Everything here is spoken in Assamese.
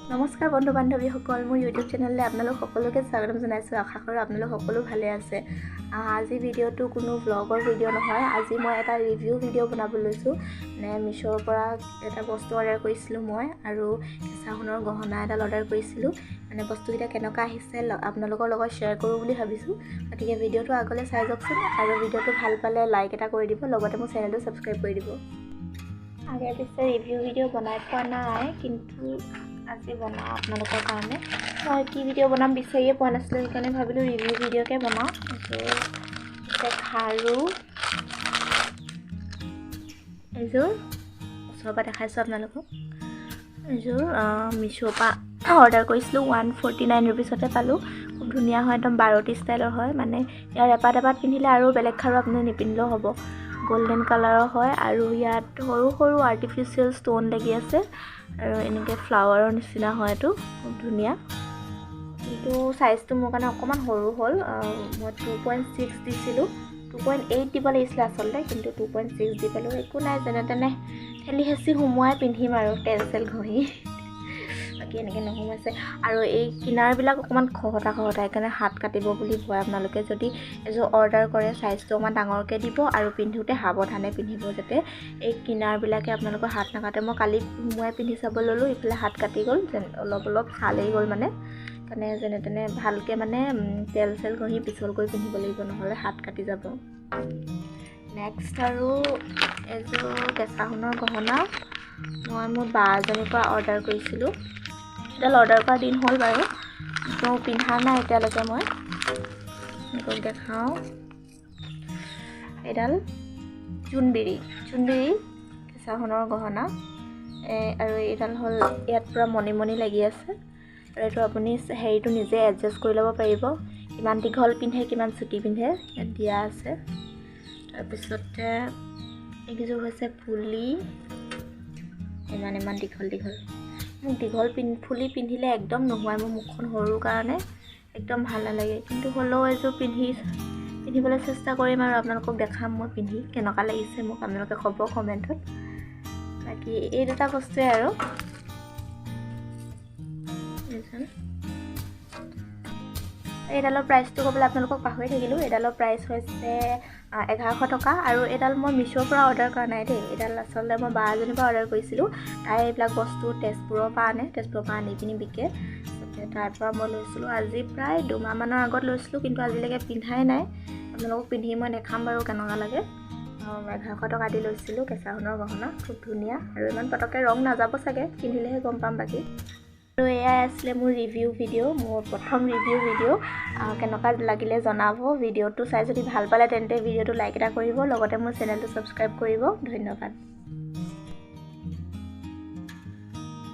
নমস্কাৰ বন্ধু বান্ধৱীসকল, মোৰ ইউটিউব চেনেললৈ আপোনালোক সকলোকে স্বাগতম জনাইছোঁ। আশা কৰোঁ আপোনালোক সকলো ভালে আছে। আজি ভিডিঅ'টো কোনো ব্লগৰ ভিডিঅ' নহয়। আজি মই এটা ৰিভিউ ভিডিঅ' বনাব লৈছোঁ। মানে মিছ'ৰ পৰা এটা বস্তু অৰ্ডাৰ কৰিছিলোঁ মই, আৰু কেঁচা সোণৰ গহনা এডাল অৰ্ডাৰ কৰিছিলোঁ। মানে বস্তুকেইটা কেনেকুৱা আহিছে আপোনালোকৰ লগত শ্বেয়াৰ কৰোঁ বুলি ভাবিছোঁ। গতিকে ভিডিঅ'টো আগলৈ চাই যাওকচোন, আৰু ভিডিঅ'টো ভাল পালে লাইক এটা কৰি দিব, লগতে মোৰ চেনেলটো ছাবস্ক্ৰাইব কৰি দিব। আগে পিছে ৰিভিউ ভিডিঅ' বনাই পোৱা নাই, কিন্তু আজি বনাওঁ আপোনালোকৰ কাৰণে। মই কি ভিডিঅ' বনাম বিচাৰিয়ে পোৱা নাছিলোঁ, সেইকাৰণে ভাবিলোঁ ৰিভিউ ভিডিঅ'কে বনাওঁ। এইটো খাৰু, এইযোৰ ওচৰৰ পৰা দেখাইছোঁ আপোনালোকক। এইযোৰ মিছ'ৰ পৰা অৰ্ডাৰ কৰিছিলোঁ, 149 ৰুপিছতে পালোঁ। খুব ধুনীয়া হয়, একদম বাৰতি ষ্টাইলৰ হয়। মানে ইয়াৰ এপাত পিন্ধিলে আৰু বেলেগ খাৰু আপুনি নিপিন্ধিলেও হ'ব। গোল্ডেন কালাৰৰ হয়, আৰু ইয়াত সৰু সৰু আৰ্টিফিচিয়েল ষ্ট'ন লাগি আছে, আৰু এনেকৈ ফ্লাৱাৰৰ নিচিনা হয়। এইটো খুব ধুনীয়া, কিন্তু চাইজটো মোৰ কাৰণে অকণমান সৰু হ'ল। মই 2.6 দিছিলোঁ, 2.8 দিব লাগিছিলে আচলতে, কিন্তু 2.6 দি পালোঁ। একো নাই, যেনে তেনে ঠেলি হেঁচি সোমোৱাই পিন্ধিম আৰু তেল চেল ঘঁহি। বাকী এনেকৈ নোসোমাইছে, আৰু এই কিনাৰবিলাক অকণমান খহটা, সেইকাৰণে হাত কাটিব বুলি ভয়। আপোনালোকে যদি এযোৰ অৰ্ডাৰ কৰে, চাইজটো অকণমান ডাঙৰকৈ দিব, আৰু পিন্ধোতে সাৱধানে পিন্ধিব, যাতে এই কিনাৰবিলাকে আপোনালোকৰ হাত নাকাটে। মই কালি সোমোৱাই পিন্ধি চাব ল'লোঁ, ইফালে হাত কাটি গ'ল, অলপ চালেই গ'ল। মানে সেইকাৰণে যেনে তেনে ভালকৈ মানে তেল চেল ঘঁহি পিছল কৰি পিন্ধিব লাগিব, নহ'লে হাত কাটি যাব। নেক্সট আৰু এযোৰ কেঁচা সোণৰ গহনা মই মোৰ বা এজনীৰ পৰা অৰ্ডাৰ কৰিছিলোঁ। এডাল অৰ্ডাৰ কৰা দিন হ'ল বাৰু, কিন্তু পিন্ধা নাই এতিয়ালৈকে। মই দেখাওঁ, এডাল জোনবিৰি কেঁচা সোণৰ গহনা, আৰু এইডাল হ'ল, ইয়াত পূৰা মণি লাগি আছে। আৰু এইটো আপুনি হেৰিটো নিজে এডজাষ্ট কৰি ল'ব পাৰিব, কিমান দীঘল পিন্ধে কিমান চুটি পিন্ধে, ইয়াত দিয়া আছে। তাৰপিছতে এইকেইযোৰ হৈছে ফুলি, ইমান দীঘল। মোক ফুলি পিন্ধিলে একদম নোহোৱাই, মোৰ মুখখন সৰু কাৰণে একদম ভাল নালাগে। কিন্তু হ'লেও এযোৰ পিন্ধিবলৈ চেষ্টা কৰিম, আৰু আপোনালোকক দেখাম মই পিন্ধি কেনেকুৱা লাগিছে। মোক আপোনালোকে ক'ব কমেণ্টত। বাকী এই দুটা বস্তুৱে আৰু এইডালৰ প্ৰাইচটো ক'বলৈ আপোনালোকক পাহৰি থাকিলোঁ। এইডালৰ প্ৰাইচ হৈছে 1100 টকা, আৰু এইডাল মই মিছ'ৰ পৰা অৰ্ডাৰ কৰা নাই দেই। এইডাল আচলতে মই বা এজনীৰ পৰা অৰ্ডাৰ কৰিছিলোঁ। তাই এইবিলাক বস্তু তেজপুৰৰ পৰা আনি পিনি বিকে। তাৰ পৰা মই লৈছিলোঁ, আজি প্ৰায় 2 মাহমানৰ আগত লৈছিলোঁ, কিন্তু আজিলৈকে পিন্ধাই নাই। আপোনালোকক পিন্ধি মই দেখাম বাৰু কেনেকুৱা লাগে। 1100 টকা দি লৈছিলোঁ কেঁচা সোণৰ গহনা, খুব ধুনীয়া, আৰু ইমান পটককৈ ৰং নাযাব চাগে, পিন্ধিলেহে গম পাম। বাকী আৰু এয়াই আছিলে মোৰ ৰিভিউ ভিডিঅ', মোৰ প্ৰথম ৰিভিউ ভিডিঅ'। কেনেকুৱা লাগিলে জনাব। ভিডিঅ'টো চাই যদি ভাল পালে তেন্তে ভিডিঅ'টো লাইক এটা কৰিব, লগতে মোৰ চেনেলটো ছাবস্ক্ৰাইব কৰিব। ধন্যবাদ।